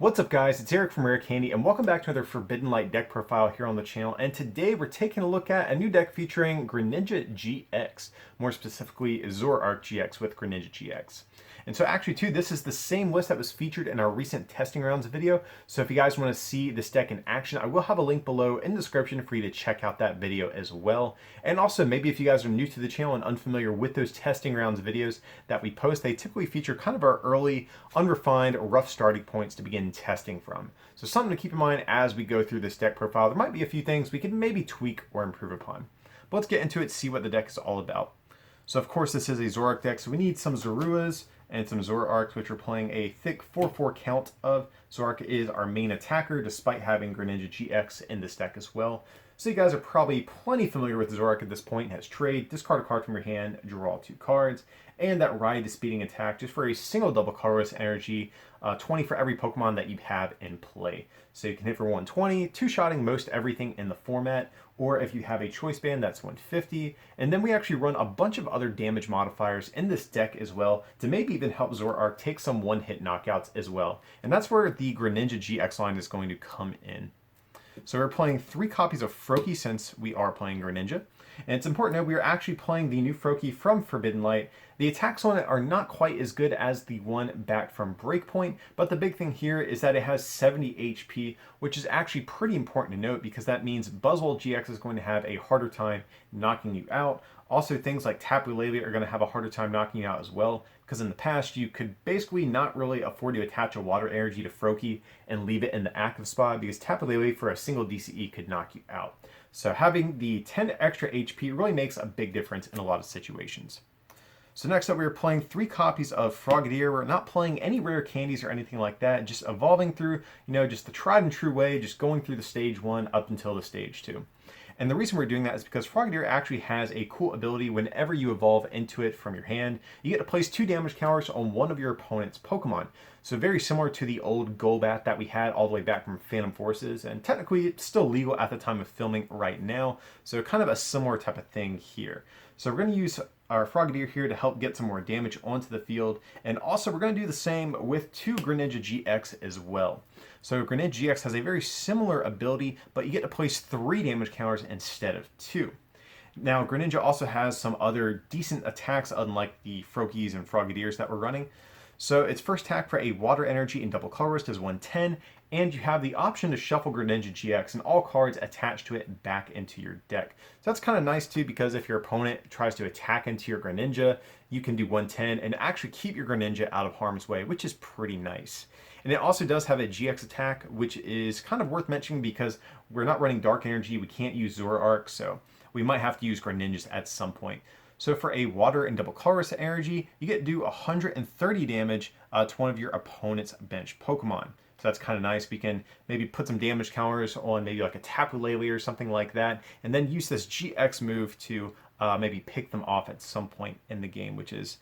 What's up guys, it's Eric from Rare Candy and welcome back to another Forbidden Light deck profile here on the channel, and today we're taking a look at a new deck featuring Greninja GX, more specifically Zoroark GX with Greninja GX. And so actually too, this is the same list that was featured in our recent testing rounds video, so if you guys want to see this deck in action, I will have a link below in the description for you to check out that video as well. And also maybe if you guys are new to the channel and unfamiliar with those testing rounds videos that we post, they typically feature kind of our early, unrefined, rough starting points to begin testing from. So something to keep in mind as we go through this deck profile. There might be a few things we can maybe tweak or improve upon. But let's get into it, see what the deck is all about. So of course this is a Zoroark deck, so we need some Zoruas and some Zoroarks, which are playing a thick 4/4 count of. Zoroark is our main attacker, despite having Greninja GX in this deck as well. So you guys are probably plenty familiar with Zoroark at this point. It has trade, discard a card from your hand, draw 2 cards, and that ride the speeding attack just for a single double colorless energy, 20 for every Pokemon that you have in play. So you can hit for 120, two-shotting most everything in the format, or if you have a choice band, that's 150. And then we actually run a bunch of other damage modifiers in this deck as well to maybe even help Zoroark take some one-hit knockouts as well. And that's where the Greninja GX line is going to come in. So we're playing 3 copies of Froakie since we are playing Greninja. And it's important to note we are actually playing the new Froakie from Forbidden Light. The attacks on it are not quite as good as the one back from Breakpoint, but the big thing here is that it has 70 HP, which is actually pretty important to note because that means Buzzwole GX is going to have a harder time knocking you out. Also, things like Tapu Lele are going to have a harder time knocking you out as well, because in the past you could basically not really afford to attach a water energy to Froakie and leave it in the active spot because Tapu Lele for a single DCE could knock you out. So having the 10 extra HP really makes a big difference in a lot of situations. So next up, we are playing 3 copies of Frogadier. We're not playing any rare candies or anything like that, just evolving through, just the tried and true way, just going through the stage 1 up until the stage 2. And the reason we're doing that is because Frogadier actually has a cool ability whenever you evolve into it from your hand. You get to place 2 damage counters on one of your opponent's Pokemon. So very similar to the old Golbat that we had all the way back from Phantom Forces, and technically it's still legal at the time of filming right now, so kind of a similar type of thing here. So we're going to use our Frogadier here to help get some more damage onto the field, and also we're going to do the same with 2 Greninja GX as well. So Greninja GX has a very similar ability, but you get to place 3 damage counters instead of 2. Now Greninja also has some other decent attacks unlike the Froakies and Frogadiers that we're running. So its first attack for a water energy and double colorist is 110, and you have the option to shuffle Greninja GX and all cards attached to it back into your deck. So that's kind of nice too, because if your opponent tries to attack into your Greninja, you can do 110 and actually keep your Greninja out of harm's way, which is pretty nice. And it also does have a GX attack, which is kind of worth mentioning because we're not running Dark Energy, we can't use Zoroark, so we might have to use Greninjas at some point. So for a water and double colorless energy, you get to do 130 damage to one of your opponent's bench Pokemon. So that's kind of nice. We can maybe put some damage counters on maybe like a Tapu Lele or something like that, and then use this GX move to maybe pick them off at some point in the game, which is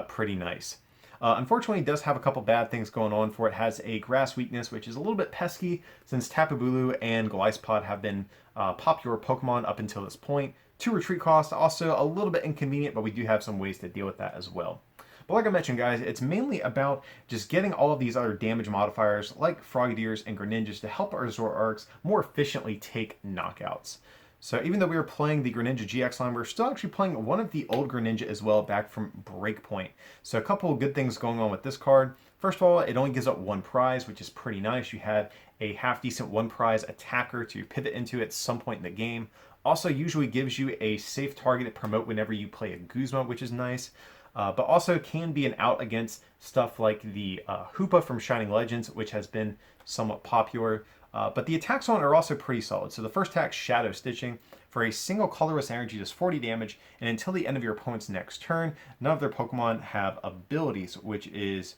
pretty nice. Unfortunately, it does have a couple bad things going on for it. It has a grass weakness, which is a little bit pesky since Tapu Bulu and Gliscod have been popular Pokemon up until this point. 2 retreat costs, also a little bit inconvenient, but we do have some ways to deal with that as well. But like I mentioned, guys, it's mainly about just getting all of these other damage modifiers like Frogadiers and Greninjas to help our Zoroarks more efficiently take knockouts. So even though we were playing the Greninja GX line, we're still actually playing one of the old Greninja as well back from Breakpoint. So a couple of good things going on with this card. First of all, it only gives up 1 prize, which is pretty nice. You have a half-decent 1 prize attacker to pivot into at some point in the game. Also usually gives you a safe target to promote whenever you play a Guzma, which is nice. But also can be an out against stuff like the Hoopa from Shining Legends, which has been somewhat popular. But the attacks on it are also pretty solid. So the first attack, Shadow Stitching. For a single colorless energy does 40 damage, and until the end of your opponent's next turn, none of their Pokemon have abilities, which is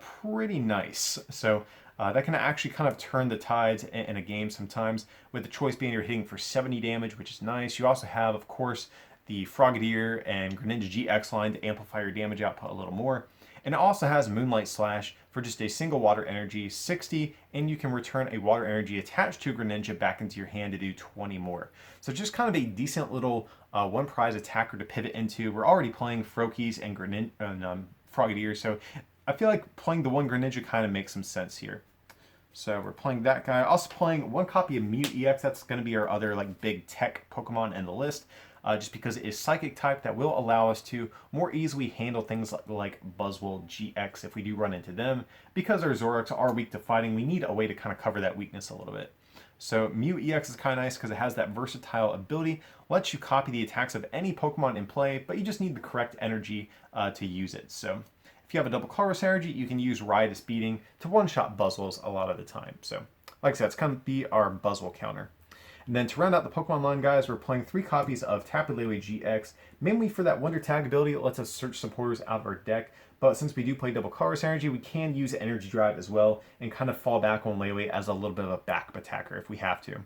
pretty nice. So that can actually kind of turn the tides in a game sometimes. With the choice being you're hitting for 70 damage, which is nice. You also have, of course, the Frogadier and Greninja GX line to amplify your damage output a little more. And it also has Moonlight Slash for just a single water energy, 60, and you can return a water energy attached to Greninja back into your hand to do 20 more. So just kind of a decent little 1 prize attacker to pivot into. We're already playing Froakies and Frogadier, so I feel like playing the one Greninja kind of makes some sense here. So we're playing that guy. Also playing one copy of Mew EX. That's going to be our other like big tech Pokemon in the list. Just because it is Psychic type, that will allow us to more easily handle things like Buzzwole GX if we do run into them. Because our Zoroarks are weak to fighting, we need a way to kind of cover that weakness a little bit. So Mew EX is kind of nice because it has that versatile ability, lets you copy the attacks of any Pokemon in play, but you just need the correct energy to use it. So if you have a double Colress energy, you can use Riotous Beating to one-shot Buzzwoles a lot of the time. So like I said, it's going to be our Buzzwole counter. And then to round out the Pokemon line, guys, we're playing 3 copies of Tapu Lele GX, mainly for that Wonder Tag ability that lets us search supporters out of our deck. But since we do play double Colress energy, we can use Energy Drive as well and kind of fall back on Lele as a little bit of a backup attacker if we have to.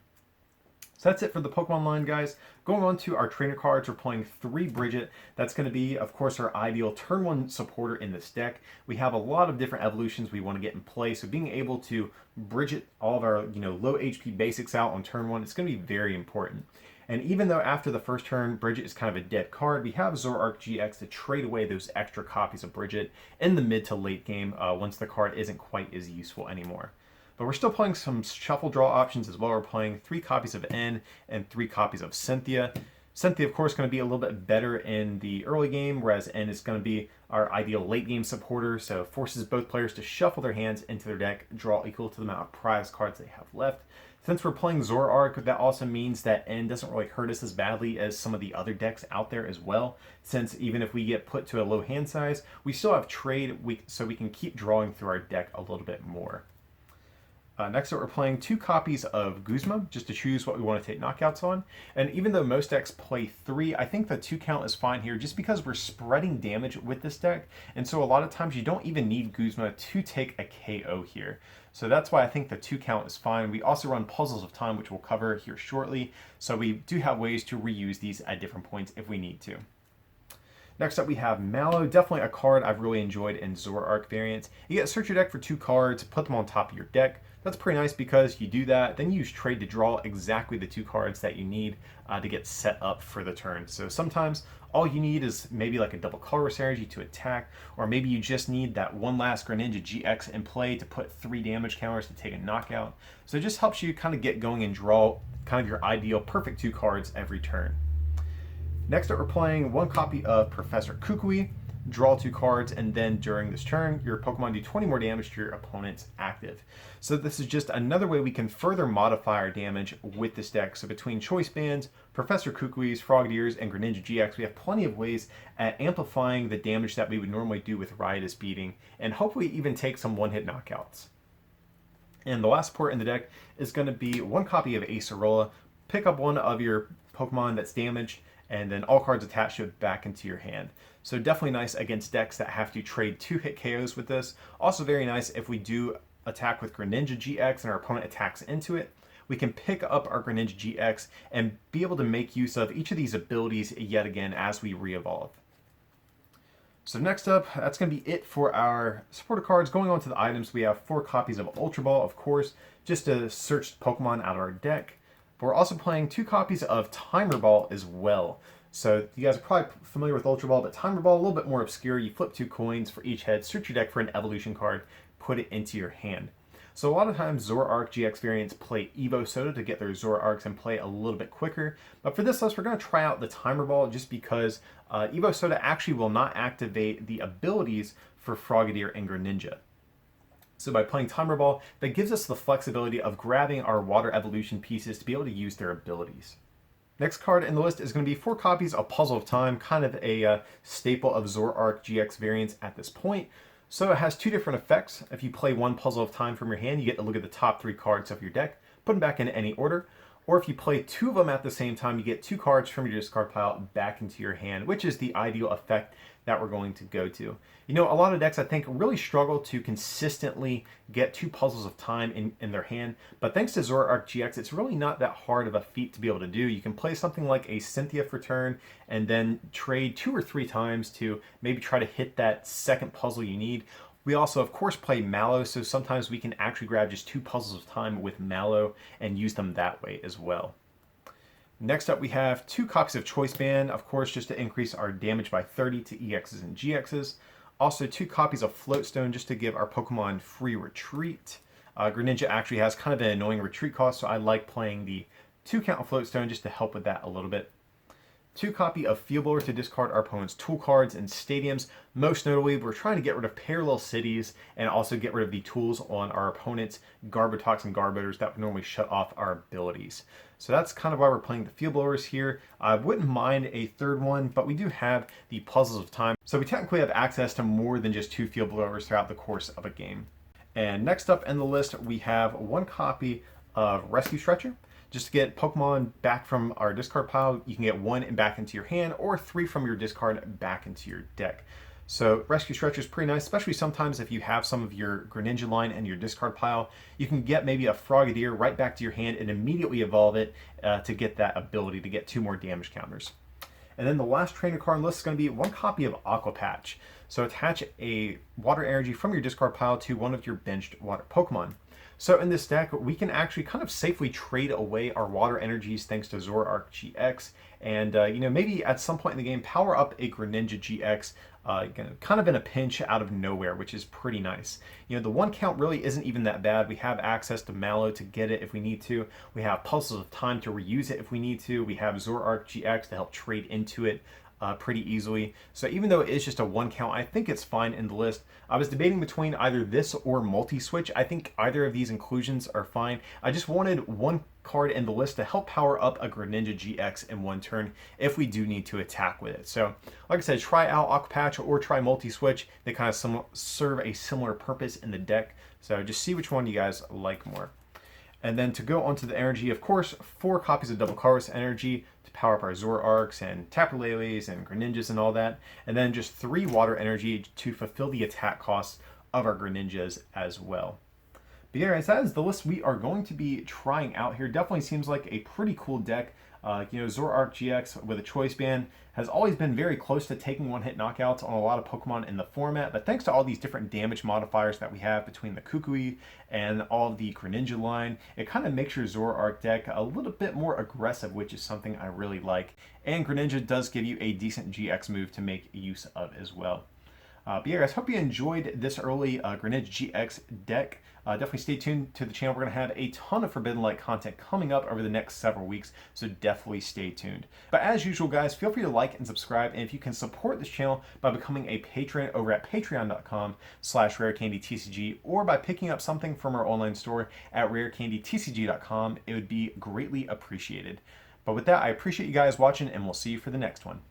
So that's it for the Pokemon line, guys. Going on to our trainer cards, we're playing 3 Bridget. That's going to be, of course, our ideal turn 1 supporter in this deck. We have a lot of different evolutions we want to get in play, so being able to Bridget all of our low HP basics out on turn 1, it's going to be very important. And even though after the first turn, Bridget is kind of a dead card, we have Zoroark GX to trade away those extra copies of Bridget in the mid to late game once the card isn't quite as useful anymore. But we're still playing some shuffle draw options as well. We're playing 3 copies of N and 3 copies of Cynthia. Cynthia, of course, is going to be a little bit better in the early game, whereas N is going to be our ideal late game supporter, so it forces both players to shuffle their hands into their deck, draw equal to the amount of prize cards they have left. Since we're playing Zoroark, that also means that N doesn't really hurt us as badly as some of the other decks out there as well, since even if we get put to a low hand size, we still have trade, so we can keep drawing through our deck a little bit more. Next up, we're playing 2 copies of Guzma, just to choose what we want to take knockouts on. And even though most decks play 3, I think the 2 count is fine here, just because we're spreading damage with this deck. And so a lot of times you don't even need Guzma to take a KO here. So that's why I think the 2 count is fine. We also run Puzzles of Time, which we'll cover here shortly. So we do have ways to reuse these at different points if we need to. Next up, we have Mallow, definitely a card I've really enjoyed in Zoroark variants. You get search your deck for 2 cards, put them on top of your deck. That's pretty nice because you do that, then you use trade to draw exactly the 2 cards that you need to get set up for the turn. So sometimes all you need is maybe like a double Colress energy to attack, or maybe you just need that one last Greninja GX in play to put 3 damage counters to take a knockout. So it just helps you kind of get going and draw kind of your ideal perfect 2 cards every turn. Next up, we're playing 1 copy of Professor Kukui, draw 2 cards, and then during this turn, your Pokemon do 20 more damage to your opponent's active. So this is just another way we can further modify our damage with this deck. So between Choice Bands, Professor Kukuis, Frogadiers, and Greninja GX, we have plenty of ways at amplifying the damage that we would normally do with Riotous Beating, and hopefully even take some one-hit knockouts. And the last support in the deck is going to be 1 copy of Acerola. Pick up one of your Pokemon that's damaged, and then all cards attached to it back into your hand. So definitely nice against decks that have to trade 2-hit KOs with this. Also very nice if we do attack with Greninja GX and our opponent attacks into it. We can pick up our Greninja GX and be able to make use of each of these abilities yet again as we re-evolve. So next up, that's going to be it for our supporter cards. Going on to the items, we have 4 copies of Ultra Ball, of course, just to search Pokemon out of our deck. But we're also playing 2 copies of Timer Ball as well. So you guys are probably familiar with Ultra Ball, but Timer Ball, a little bit more obscure. You flip 2 coins for each head, search your deck for an evolution card, put it into your hand. So a lot of times Zoroark GX variants play Evo Soda to get their Zoroarks and play a little bit quicker. But for this list, we're going to try out the Timer Ball just because Evo Soda actually will not activate the abilities for Frogadier and Greninja. So by playing Timer Ball, that gives us the flexibility of grabbing our water evolution pieces to be able to use their abilities. Next card in the list is going to be 4 copies of Puzzle of Time, kind of a staple of Zoroark GX variants at this point. So it has 2 different effects. If you play 1 Puzzle of Time from your hand, you get to look at the top 3 cards of your deck, put them back in any order. Or if you play 2 of them at the same time, you get 2 cards from your discard pile back into your hand, which is the ideal effect that we're going to go to. You know, a lot of decks, I think, really struggle to consistently get 2 Puzzles of Time in their hand, but thanks to Zoroark GX, it's really not that hard of a feat to be able to do. You can play something like a Cynthia for turn, and then trade 2 or 3 times to maybe try to hit that second puzzle you need. We also, of course, play Mallow, so sometimes we can actually grab just 2 Puzzles of Time with Mallow and use them that way as well. Next up, we have 2 copies of Choice Band, of course, just to increase our damage by 30 to EXs and GXs. Also, 2 copies of Floatstone, just to give our Pokemon free retreat. Greninja actually has kind of an annoying retreat cost, so I like playing the 2-count Floatstone just to help with that a little bit. 2 copy of Field Blower to discard our opponent's tool cards and stadiums. Most notably, we're trying to get rid of Parallel Cities and also get rid of the tools on our opponent's Garbatox and Garbodors that would normally shut off our abilities. So that's kind of why we're playing the Field Blowers here. I wouldn't mind a third one, but we do have the Puzzles of Time. So we technically have access to more than just 2 Field Blowers throughout the course of a game. And next up in the list, we have 1 copy of Rescue Stretcher. Just to get Pokemon back from our discard pile, you can get 1 and back into your hand, or 3 from your discard back into your deck. So Rescue Stretcher is pretty nice, especially sometimes if you have some of your Greninja line in your discard pile. You can get maybe a Frogadier right back to your hand and immediately evolve it to get that ability to get 2 more damage counters. And then the last trainer card on the list is going to be 1 copy of Aqua Patch. So attach a water energy from your discard pile to one of your benched water Pokemon. So in this deck, we can actually kind of safely trade away our water energies thanks to Zoroark GX, and maybe at some point in the game power up a Greninja GX, kind of in a pinch out of nowhere, which is pretty nice. The 1 count really isn't even that bad. We have access to Mallow to get it if we need to. We have Puzzles of Time to reuse it if we need to. We have Zoroark GX to help trade into it pretty easily. So even though it is just a 1 count, I think it's fine in the list. I was debating between either this or multi-switch. I think either of these inclusions are fine. I just wanted 1 card in the list to help power up a Greninja GX in 1 turn if we do need to attack with it. So like I said, try out Aqua Patch or try multi-switch. They kind of serve a similar purpose in the deck. So just see which one you guys like more. And then to go onto the energy, of course, 4 copies of Double Colorless Energy to power up our Zoroarks and Tapu Leles and Greninjas and all that. And then just 3 water energy to fulfill the attack costs of our Greninjas as well. But yeah, guys, that is the list we are going to be trying out here. Definitely seems like a pretty cool deck. Zoroark GX with a Choice Band has always been very close to taking 1-hit knockouts on a lot of Pokemon in the format, but thanks to all these different damage modifiers that we have between the Kukui and all of the Greninja line, it kind of makes your Zoroark deck a little bit more aggressive, which is something I really like. And Greninja does give you a decent GX move to make use of as well. But yeah, guys, hope you enjoyed this early Greninja GX deck. Definitely stay tuned to the channel. We're going to have a ton of Forbidden Light content coming up over the next several weeks, so definitely stay tuned. But as usual, guys, feel free to like and subscribe, and if you can support this channel by becoming a patron over at patreon.com/rarecandytcg, or by picking up something from our online store at rarecandytcg.com, it would be greatly appreciated. But with that, I appreciate you guys watching, and we'll see you for the next one.